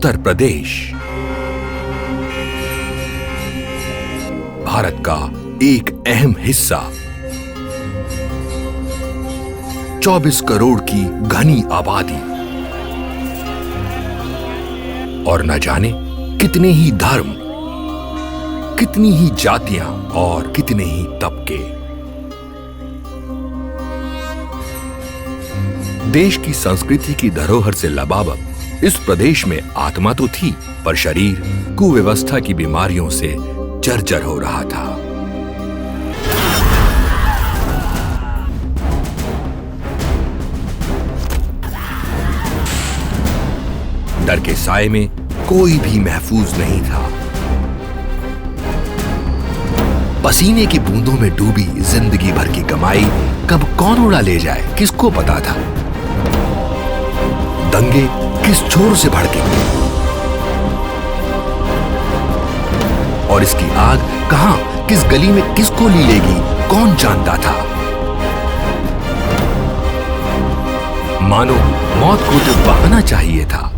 उत्तर प्रदेश भारत का एक अहम हिस्सा, 24 करोड़ की घनी आबादी और न जाने कितने ही धर्म, कितनी ही जातियां और कितने ही तबके। देश की संस्कृति की धरोहर से लबालब इस प्रदेश में आत्मा तो थी, पर शरीर कुव्यवस्था की बीमारियों से जर्जर हो रहा था। डर के साए में कोई भी महफूज नहीं था। पसीने की बूंदों में डूबी जिंदगी भर की कमाई कब कौन उड़ा ले जाए, किसको पता था। दंगे किस छोर से भड़केंगे और इसकी आग कहां, किस गली में किसको ली लेगी, कौन जानता था। मानो मौत को तो बहाना चाहिए था,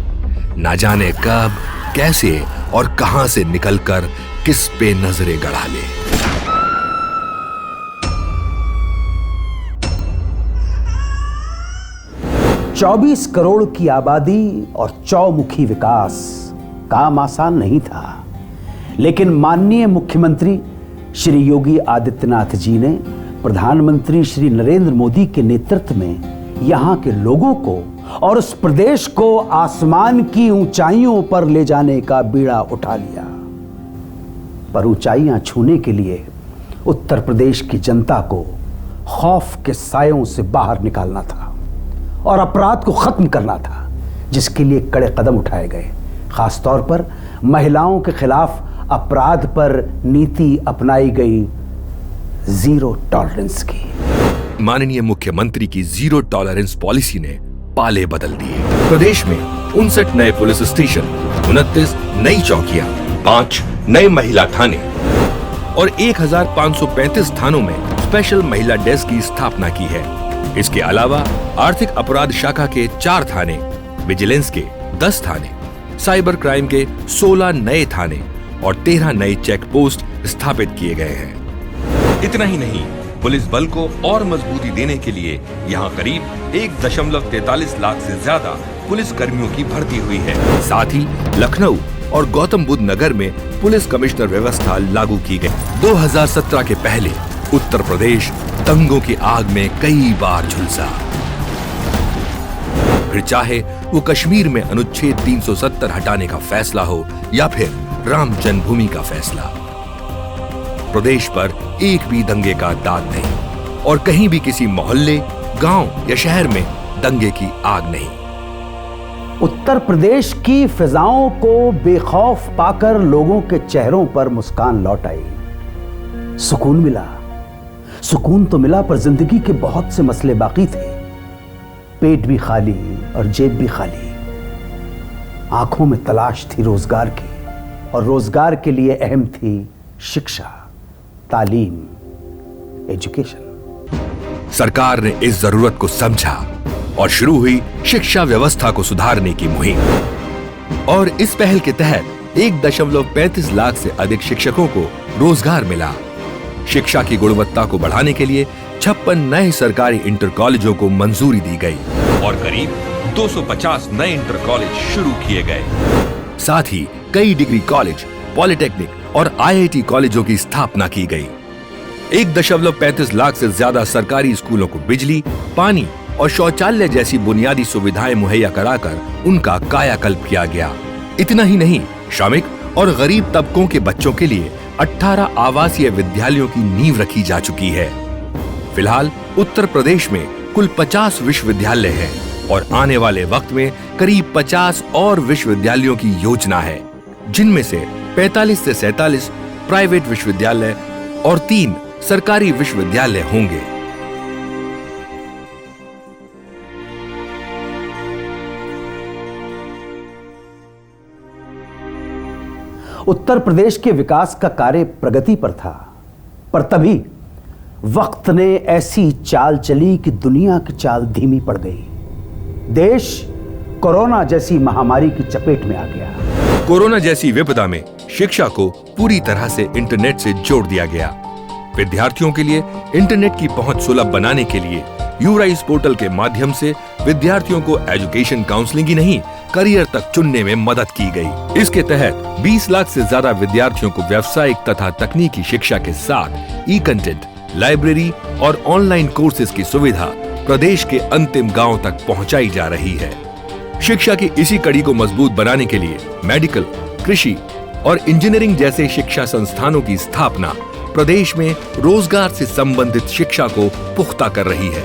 ना जाने कब, कैसे और कहां से निकलकर किस पे नजरें गड़ा ले। चौबीस करोड़ की आबादी और चौमुखी विकास काम आसान नहीं था, लेकिन माननीय मुख्यमंत्री श्री योगी आदित्यनाथ जी ने प्रधानमंत्री श्री नरेंद्र मोदी के नेतृत्व में यहां के लोगों को और उस प्रदेश को आसमान की ऊंचाइयों पर ले जाने का बीड़ा उठा लिया। पर ऊंचाइयां छूने के लिए उत्तर प्रदेश की जनता को खौफ के सायों से बाहर निकालना था और अपराध को खत्म करना था, जिसके लिए कड़े कदम उठाए गए। खासतौर पर महिलाओं के खिलाफ अपराध पर नीति अपनाई गई जीरो टॉलरेंस की। माननीय मुख्यमंत्री की जीरो टॉलरेंस पॉलिसी ने पाले बदल दिए। प्रदेश में 59 नए पुलिस स्टेशन, 29 नई चौकियां, 5 नए महिला थाने और 1535 थानों में स्पेशल महिला डेस्क की स्थापना की है। इसके अलावा आर्थिक अपराध शाखा के 4 थाने, विजिलेंस के 10 थाने, साइबर क्राइम के 16 नए थाने और 13 नए चेक पोस्ट स्थापित किए गए हैं। इतना ही नहीं, पुलिस बल को और मजबूती देने के लिए यहाँ करीब 1.43 लाख से ज्यादा पुलिस कर्मियों की भर्ती हुई है। साथ ही लखनऊ और गौतम बुद्ध नगर में पुलिस कमिश्नर व्यवस्था लागू की गई। 2017 के पहले उत्तर प्रदेश दंगों की आग में कई बार झुलसा, फिर चाहे वो कश्मीर में अनुच्छेद 370 हटाने का फैसला हो या फिर राम जन्मभूमि का फैसला। प्रदेश पर एक भी दंगे का दाग नहीं और कहीं भी किसी मोहल्ले, गांव या शहर में दंगे की आग नहीं। उत्तर प्रदेश की फिजाओं को बेखौफ पाकर लोगों के चेहरों पर मुस्कान लौट आई। सुकून मिला। सुकून तो मिला, पर जिंदगी के बहुत से मसले बाकी थे। पेट भी खाली और जेब भी खाली। आंखों में तलाश थी रोजगार की, और रोजगार के लिए अहम थी शिक्षा, तालीम, एजुकेशन। सरकार ने इस जरूरत को समझा और शुरू हुई शिक्षा व्यवस्था को सुधारने की मुहिम। और इस पहल के तहत 1.35 लाख से अधिक शिक्षकों को रोजगार मिला। शिक्षा की गुणवत्ता को बढ़ाने के लिए 56 नए सरकारी इंटर कॉलेजों को मंजूरी दी गई और करीब 250 नए इंटर कॉलेज शुरू किए गए। साथ ही कई डिग्री कॉलेज, पॉलिटेक्निक और IIT कॉलेजों की स्थापना की गई। 1.35 लाख से ज्यादा सरकारी स्कूलों को बिजली, पानी और शौचालय जैसी बुनियादी सुविधाएं मुहैया कराकर उनका कायाकल्प किया गया। इतना ही नहीं, श्रमिक और गरीब तबकों के बच्चों के लिए 18 आवासीय विद्यालयों की नींव रखी जा चुकी है। फिलहाल उत्तर प्रदेश में कुल 50 विश्वविद्यालय हैं और आने वाले वक्त में करीब 50 और विश्वविद्यालयों की योजना है, जिनमें से 45 से 47 प्राइवेट विश्वविद्यालय और 3 सरकारी विश्वविद्यालय होंगे। उत्तर प्रदेश के विकास का कार्य प्रगति पर था, पर तभी वक्त ने ऐसी चाल चली कि दुनिया की चाल धीमी पड़ गई। देश कोरोना जैसी महामारी की चपेट में आ गया। कोरोना जैसी विपदा में शिक्षा को पूरी तरह से इंटरनेट से जोड़ दिया गया। विद्यार्थियों के लिए इंटरनेट की पहुंच सुलभ बनाने के लिए यूराइज पोर्टल के माध्यम से विद्यार्थियों को एजुकेशन काउंसलिंग ही नहीं, करियर तक चुनने में मदद की गई। इसके तहत 20 लाख से ज्यादा विद्यार्थियों को व्यावसायिक तथा तकनीकी शिक्षा के साथ ई कंटेंट, लाइब्रेरी और ऑनलाइन कोर्सेज की सुविधा प्रदेश के अंतिम गांव तक पहुंचाई जा रही है। शिक्षा की इसी कड़ी को मजबूत बनाने के लिए मेडिकल, कृषि और इंजीनियरिंग जैसे शिक्षा संस्थानों की स्थापना प्रदेश में रोजगार से संबंधित शिक्षा को पुख्ता कर रही है।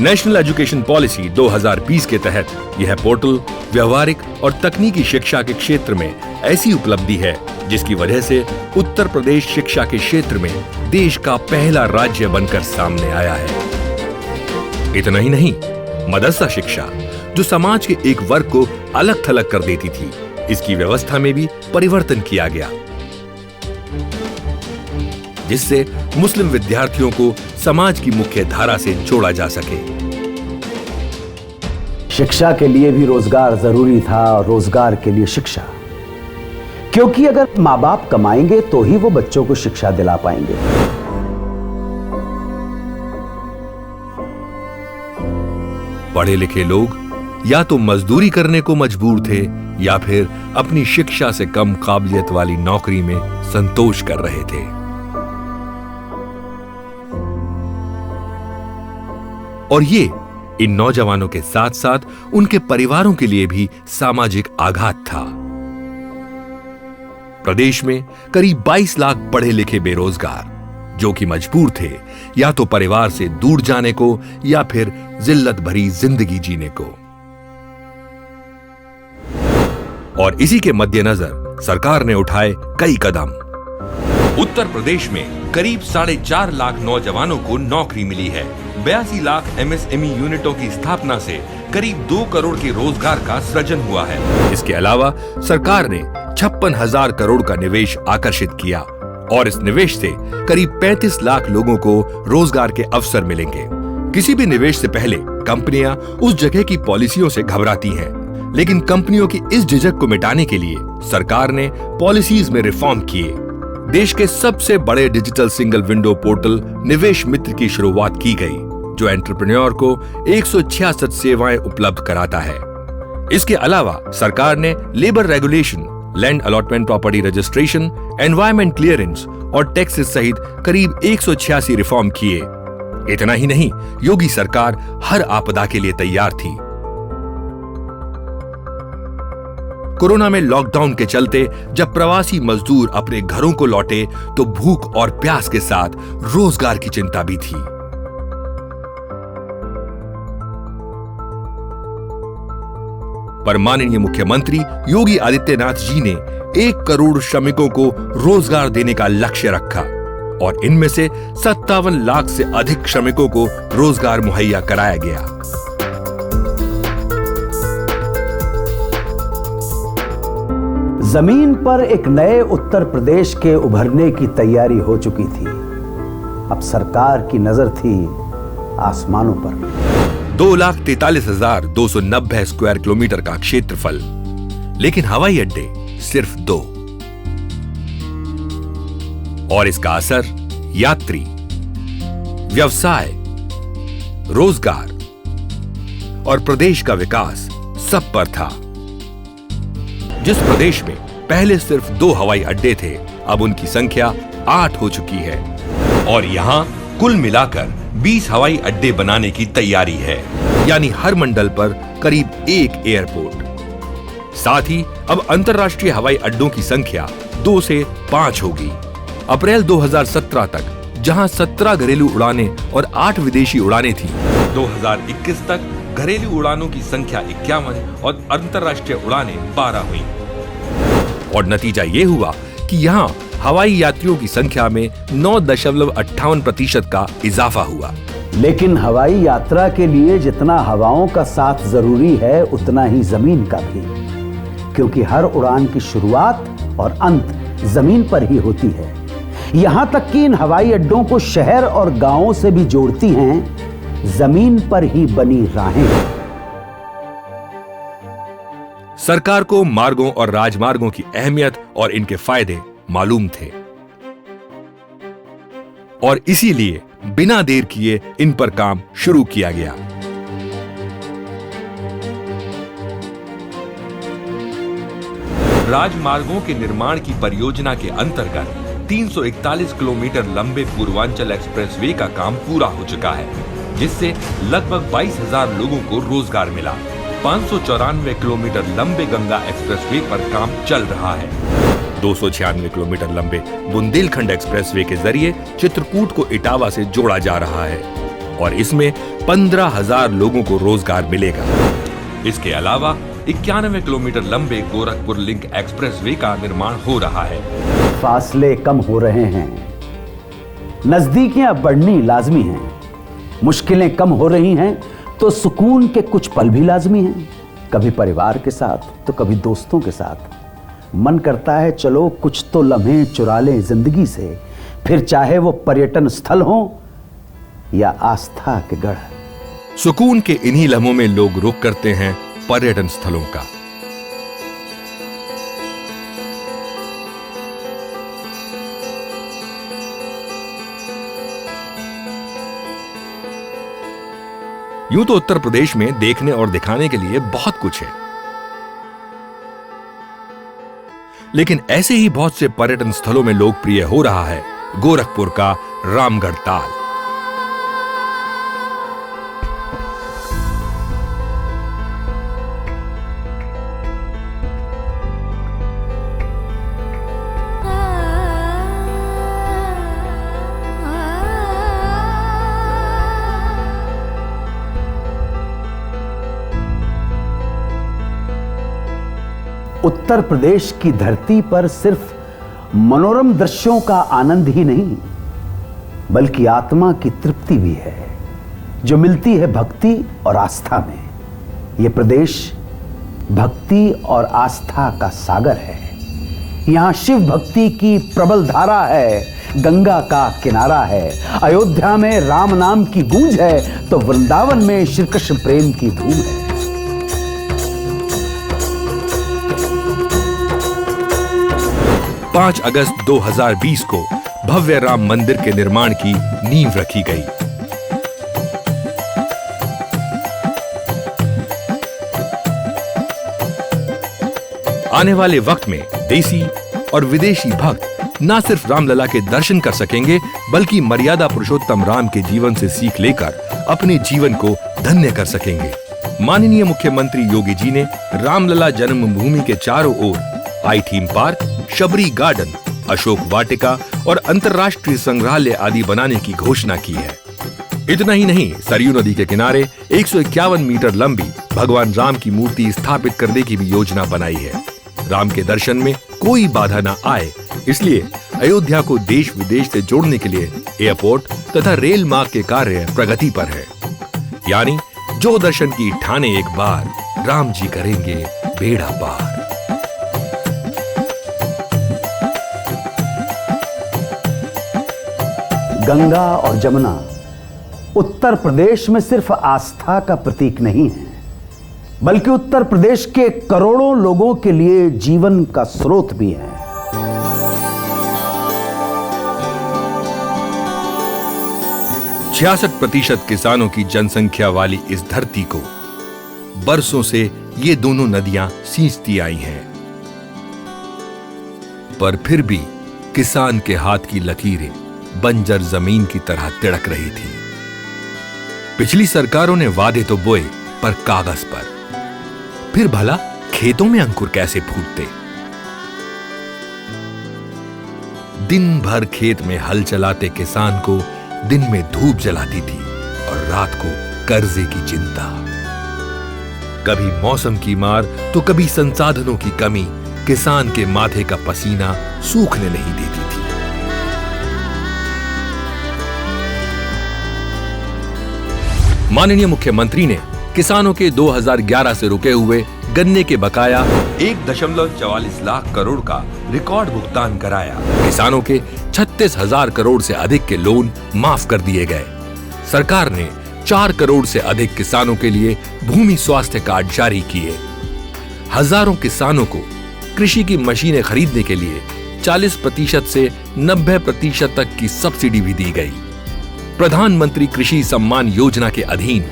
नेशनल एजुकेशन पॉलिसी 2020 के तहत यह पोर्टल व्यवहारिक और तकनीकी शिक्षा के क्षेत्र में ऐसी उपलब्धि है जिसकी वजह से उत्तर प्रदेश शिक्षा के क्षेत्र में देश का पहला राज्य बनकर सामने आया है। इतना ही नहीं, मदरसा शिक्षा जो समाज के एक वर्ग को अलग थलग कर देती थी, इसकी व्यवस्था में भी परिवर्तन किया गया, जिससे मुस्लिम विद्यार्थियों को समाज की मुख्य धारा से जोड़ा जा सके। शिक्षा के लिए भी रोजगार जरूरी था और रोजगार के लिए शिक्षा, क्योंकि अगर माँ बाप कमाएंगे तो ही वो बच्चों को शिक्षा दिला पाएंगे। पढ़े लिखे लोग या तो मजदूरी करने को मजबूर थे या फिर अपनी शिक्षा से कम काबिलियत वाली नौकरी में संतोष कर रहे थे। और ये इन नौजवानों के साथ साथ उनके परिवारों के लिए भी सामाजिक आघात था। प्रदेश में करीब 22 लाख पढ़े लिखे बेरोजगार जो कि मजबूर थे या तो परिवार से दूर जाने को या फिर जिल्लत भरी जिंदगी जीने को। और इसी के मद्देनजर सरकार ने उठाए कई कदम। उत्तर प्रदेश में करीब 4.5 लाख नौजवानों को नौकरी मिली है। 82 लाख MSME यूनिटों की स्थापना से करीब 2 करोड़ के रोजगार का सृजन हुआ है। इसके अलावा सरकार ने 56,000 करोड़ का निवेश आकर्षित किया और इस निवेश से करीब 35 लाख लोगों को रोजगार के अवसर मिलेंगे। किसी भी निवेश से पहले कंपनियां उस जगह की पॉलिसियों से घबराती हैं, लेकिन कंपनियों की इस झिझक को मिटाने के लिए सरकार ने पॉलिसीज में रिफॉर्म किए। देश के सबसे बड़े डिजिटल सिंगल विंडो पोर्टल निवेश मित्र की शुरुआत की गई, जो एंटरप्रेन्योर को 166 सेवाएं उपलब्ध कराता है। इसके अलावा सरकार ने labour regulation, land allotment property registration, environment clearance और टैक्सेस सहित करीब 186 रिफॉर्म किए। इतना ही नहीं, योगी सरकार हर आपदा के लिए तैयार थी। कोरोना में लॉकडाउन के चलते जब प्रवासी मजदूर अपने घरों को लौटे तो भूख और प्यास के साथ रोजगार की चिंता भी थी। पर माननीय मुख्यमंत्री योगी आदित्यनाथ जी ने 1 करोड़ श्रमिकों को रोजगार देने का लक्ष्य रखा और इनमें से 57 लाख से अधिक श्रमिकों को रोजगार मुहैया कराया गया। जमीन पर एक नए उत्तर प्रदेश के उभरने की तैयारी हो चुकी थी। अब सरकार की नजर थी आसमानों पर। 2,43,290 स्क्वायर किलोमीटर का क्षेत्रफल, लेकिन हवाई अड्डे सिर्फ 2। और इसका असर यात्री, व्यवसाय, रोजगार और प्रदेश का विकास सब पर था। जिस प्रदेश में पहले सिर्फ 2 हवाई अड्डे थे, अब उनकी संख्या 8 हो चुकी है और यहाँ कुल मिलाकर 20 हवाई अड्डे बनाने की तैयारी है, यानी हर मंडल पर करीब 1 एयरपोर्ट। साथ ही अब अंतर्राष्ट्रीय हवाई अड्डों की संख्या 2 से 5 होगी। अप्रैल 2017 तक जहां 17 घरेलू उड़ानें और 8 विदेशी उड़ानें थीं, 2021 तक घरेलू उड़ानों की संख्या 51 और अंतर्राष्ट्रीय उड़ानें 12 हुई। और नतीजा ये हुआ कि यहाँ हवाई यात्रियों की संख्या में 9.58% का इजाफा हुआ। लेकिन हवाई यात्रा के लिए जितना हवाओं का साथ जरूरी है, उतना ही जमीन का भी, क्योंकि हर उड़ान की शुरुआत और अंत जमीन पर ही होती है। यहां तक कि इन हवाई अड्डों को शहर और गांवों से भी जोड़ती हैं जमीन पर ही बनी राहें। सरकार को मार्गों और राजमार्गों की अहमियत और इनके फायदे मालूम थे और इसीलिए बिना देर किए इन पर काम शुरू किया गया। राजमार्गों के निर्माण की परियोजना के अंतर्गत 341 किलोमीटर लंबे पूर्वांचल एक्सप्रेसवे का काम पूरा हो चुका है, जिससे लगभग 22,000 लोगों को रोजगार मिला। 594 किलोमीटर लंबे गंगा एक्सप्रेसवे पर काम चल रहा है। 296 किलोमीटर लंबे बुंदेलखंड एक्सप्रेसवे के जरिए चित्रकूट को इटावा से जोड़ा जा रहा है और इसमें 15,000 लोगों को रोजगार मिलेगा। इसके अलावा 91 किलोमीटर लंबे गोरखपुर लिंक एक्सप्रेसवे का निर्माण हो रहा है। फासले कम हो रहे हैं, नजदीकियां बढ़नी लाजमी हैं, मुश्किलें कम हो रही हैं तो सुकून के कुछ पल भी लाजमी हैं। कभी परिवार के साथ तो कभी दोस्तों के साथ। मन करता है चलो कुछ तो लम्हे चुरा लें जिंदगी से, फिर चाहे वो पर्यटन स्थल हो या आस्था के गढ़। सुकून के इन्हीं लम्हों में लोग रुख करते हैं पर्यटन स्थलों का। यूं तो उत्तर प्रदेश में देखने और दिखाने के लिए बहुत कुछ है, लेकिन ऐसे ही बहुत से पर्यटन स्थलों में लोकप्रिय हो रहा है गोरखपुर का रामगढ़ ताल। उत्तर प्रदेश की धरती पर सिर्फ मनोरम दृश्यों का आनंद ही नहीं, बल्कि आत्मा की तृप्ति भी है, जो मिलती है भक्ति और आस्था में। यह प्रदेश भक्ति और आस्था का सागर है। यहां शिव भक्ति की प्रबल धारा है, गंगा का किनारा है। अयोध्या में राम नाम की गूंज है तो वृंदावन में श्री कृष्ण प्रेम की धूम है। 5 अगस्त 2020 को भव्य राम मंदिर के निर्माण की नींव रखी गई। आने वाले वक्त में देसी और विदेशी भक्त न सिर्फ रामलला के दर्शन कर सकेंगे, बल्कि मर्यादा पुरुषोत्तम राम के जीवन से सीख लेकर अपने जीवन को धन्य कर सकेंगे। माननीय मुख्यमंत्री योगी जी ने रामलला जन्मभूमि के चारों ओर आई theme park, Shabari garden, Ashok Vatika और अंतर्राष्ट्रीय संग्रहालय आदि बनाने की घोषणा की है। इतना ही नहीं, सरयू नदी के किनारे 151 मीटर लंबी भगवान राम की मूर्ति स्थापित करने की भी योजना बनाई है। राम के दर्शन में कोई बाधा न आए, इसलिए अयोध्या को देश विदेश से जोड़ने के लिए एयरपोर्ट तथा रेल मार्ग के कार्य प्रगति पर है। यानी जो दर्शन की ठाने एक बार, राम जी करेंगे बेड़ा पार। गंगा और जमुना उत्तर प्रदेश में सिर्फ आस्था का प्रतीक नहीं है, बल्कि उत्तर प्रदेश के करोड़ों लोगों के लिए जीवन का स्रोत भी है। %66 किसानों की जनसंख्या वाली इस धरती को बरसों से ये दोनों नदियां सींचती आई हैं, पर फिर भी किसान के हाथ की लकीरें बंजर जमीन की तरह तिड़क रही थी। पिछली सरकारों ने वादे तो बोए, पर कागज पर। फिर भला खेतों में अंकुर कैसे फूटते? दिन भर खेत में हल चलाते किसान को दिन में धूप जलाती थी और रात को कर्जे की चिंता। कभी मौसम की मार तो कभी संसाधनों की कमी किसान के माथे का पसीना सूखने नहीं देती थी। माननीय मुख्यमंत्री ने किसानों के 2011 से रुके हुए गन्ने के बकाया 1.44 लाख करोड़ का रिकॉर्ड भुगतान कराया। किसानों के 36,000 करोड़ से अधिक के लोन माफ कर दिए गए। सरकार ने 4 करोड़ से अधिक किसानों के लिए भूमि स्वास्थ्य कार्ड जारी किए। हजारों किसानों को कृषि की मशीनें खरीदने के लिए 40% से 90% तक की सब्सिडी भी दी गई। प्रधानमंत्री कृषि सम्मान योजना के अधीन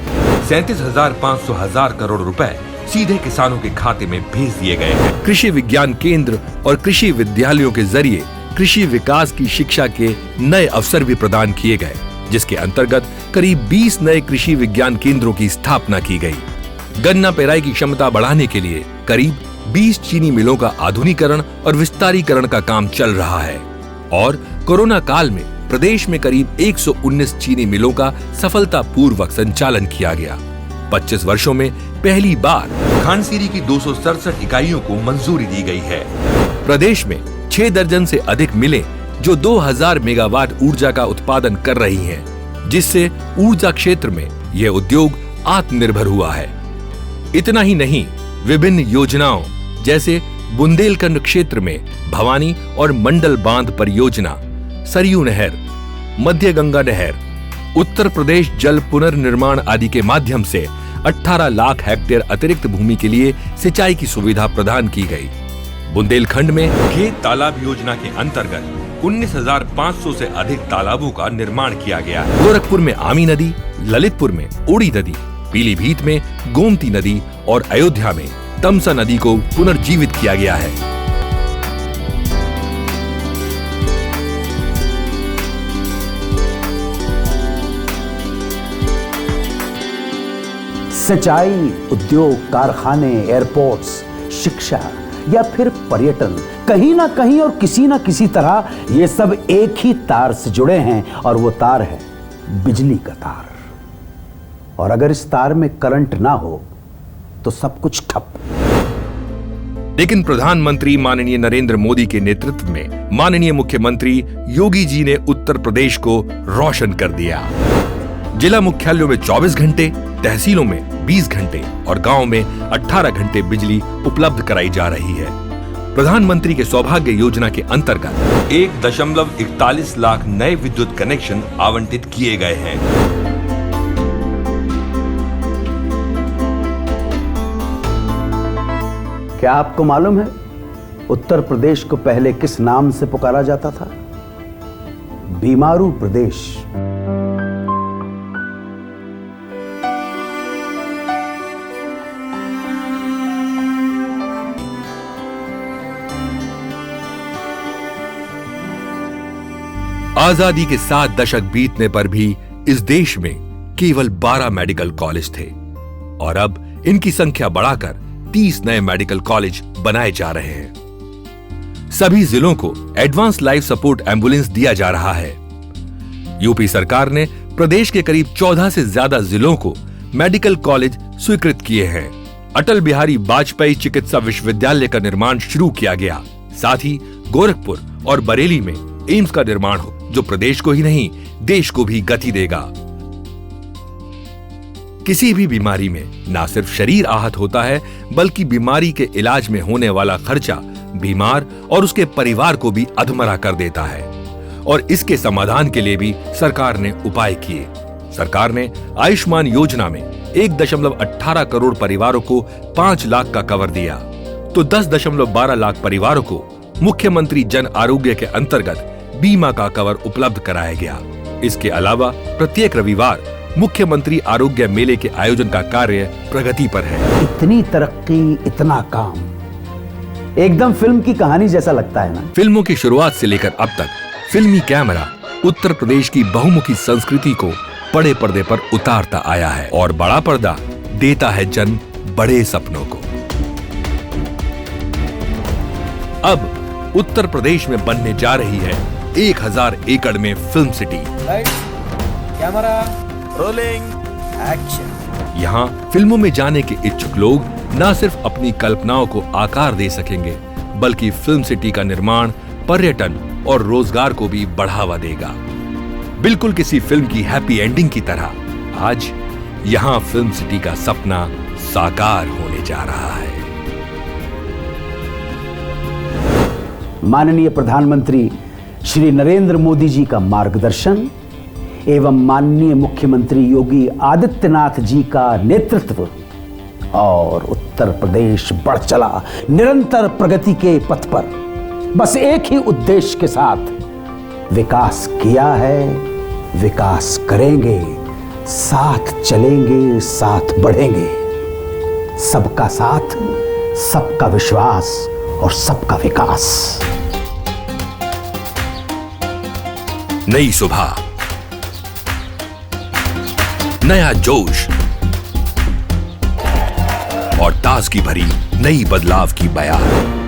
37,500 करोड़ रुपए सीधे किसानों के खाते में भेज दिए गए हैं। कृषि विज्ञान केंद्र और कृषि विद्यालयों के जरिए कृषि विकास की शिक्षा के नए अवसर भी प्रदान किए गए, जिसके अंतर्गत करीब 20 नए कृषि विज्ञान केंद्रों की स्थापना की गई। गन्ना पेराई की क्षमता बढ़ाने के लिए करीब 20 चीनी मिलों का आधुनिकीकरण और विस्तारीकरण का काम चल रहा है और कोरोना काल में प्रदेश में करीब 119 चीनी मिलों का सफलतापूर्वक संचालन किया गया। 25 वर्षों में पहली बार खानसीरी की 267 इकाइयों को मंजूरी दी गई है। प्रदेश में 6 दर्जन से अधिक मिलें जो 2000 मेगावाट ऊर्जा का उत्पादन कर रही हैं, जिससे ऊर्जा क्षेत्र में यह उद्योग आत्मनिर्भर हुआ है। इतना ही नहीं, विभिन्न योजनाओं जैसे बुंदेलखंड क्षेत्र में भवानी और मंडल बांध परियोजना, सरयू नहर, मध्य गंगा नहर, उत्तर प्रदेश जल पुनर्निर्माण आदि के माध्यम से 18 लाख हेक्टेयर अतिरिक्त भूमि के लिए सिंचाई की सुविधा प्रदान की गई। बुंदेलखंड में खेत तालाब योजना के अंतर्गत 19,500 से अधिक तालाबों का निर्माण किया गया। गोरखपुर में आमी नदी, ललितपुर में ओड़ी नदी, पीलीभीत में गोमती नदी और अयोध्या में तमसा नदी को पुनर्जीवित किया गया है। सिंचाई, उद्योग, कारखाने, एयरपोर्ट्स, शिक्षा या फिर पर्यटन, कहीं ना कहीं और किसी ना किसी तरह ये सब एक ही तार से जुड़े हैं और वो तार है बिजली का तार। और अगर इस तार में करंट ना हो तो सब कुछ ठप। लेकिन प्रधानमंत्री माननीय नरेंद्र मोदी के नेतृत्व में माननीय मुख्यमंत्री योगी जी ने उत्तर प्रदेश को रोशन कर दिया। जिला मुख्यालयों में 24 घंटे, तहसीलों में 20 घंटे और गांव में 18 घंटे बिजली उपलब्ध कराई जा रही है। प्रधानमंत्री के सौभाग्य योजना के अंतर्गत 1.41 लाख नए विद्युत कनेक्शन आवंटित किए गए हैं। क्या आपको मालूम है उत्तर प्रदेश को पहले किस नाम से पुकारा जाता था? बीमारू प्रदेश। आजादी के 7 दशक बीतने पर भी इस देश में केवल 12 मेडिकल कॉलेज थे और अब इनकी संख्या बढ़ाकर 30 नए मेडिकल कॉलेज बनाए जा रहे हैं। सभी जिलों को एडवांस लाइफ सपोर्ट एम्बुलेंस दिया जा रहा है। यूपी सरकार ने प्रदेश के करीब 14 से ज्यादा जिलों को मेडिकल कॉलेज स्वीकृत किए हैं। अटल बिहारी वाजपेयी चिकित्सा विश्वविद्यालय का निर्माण शुरू किया गया। साथ ही गोरखपुर और बरेली में एम्स का निर्माण हो, जो प्रदेश को ही नहीं देश को भी गति देगा। किसी भी बीमारी में न सिर्फ शरीर आहत होता है, बल्कि बीमारी के इलाज में होने वाला खर्चा बीमार और उसके परिवार को भी अधमरा कर देता है और इसके समाधान के लिए भी सरकार ने उपाय किए। सरकार ने आयुष्मान योजना में 1.18 करोड़ परिवारों को 5 लाख का कवर दिया, तो 10.12 लाख परिवारों को मुख्यमंत्री जन आरोग्य के अंतर्गत बीमा का कवर उपलब्ध कराया गया। इसके अलावा प्रत्येक रविवार मुख्यमंत्री आरोग्य मेले के आयोजन का कार्य प्रगति पर है। इतनी तरक्की, इतना काम, एकदम फिल्म की कहानी जैसा लगता है ना। फिल्मों की शुरुआत से लेकर अब तक फिल्मी कैमरा उत्तर प्रदेश की बहुमुखी संस्कृति को बड़े पर्दे पर उतारता आया है और बड़ा पर्दा देता है जन्म बड़े सपनों को। अब उत्तर प्रदेश में बनने जा रही है 1000 एकड़ में film city. Camera rolling action. यहाँ फिल्मों में जाने के इच्छुक लोग न सिर्फ अपनी कल्पनाओं को आकार दे सकेंगे, बल्कि फिल्म सिटी का निर्माण पर्यटन और रोजगार को भी बढ़ावा देगा। बिल्कुल किसी फिल्म की हैप्पी एंडिंग की तरह आज यहाँ फिल्म सिटी का सपना साकार होने जा रहा है। माननीय प्रधानमंत्री श्री नरेंद्र मोदी जी का मार्गदर्शन एवं माननीय मुख्यमंत्री योगी आदित्यनाथ जी का नेतृत्व और उत्तर प्रदेश बढ़ चला निरंतर प्रगति के पथ पर। बस एक ही उद्देश्य के साथ विकास किया है, विकास करेंगे, साथ चलेंगे, साथ बढ़ेंगे। सबका साथ, सबका विश्वास और सबका विकास। नई सुबह, नया जोश और ताजगी भरी नई बदलाव की बयान।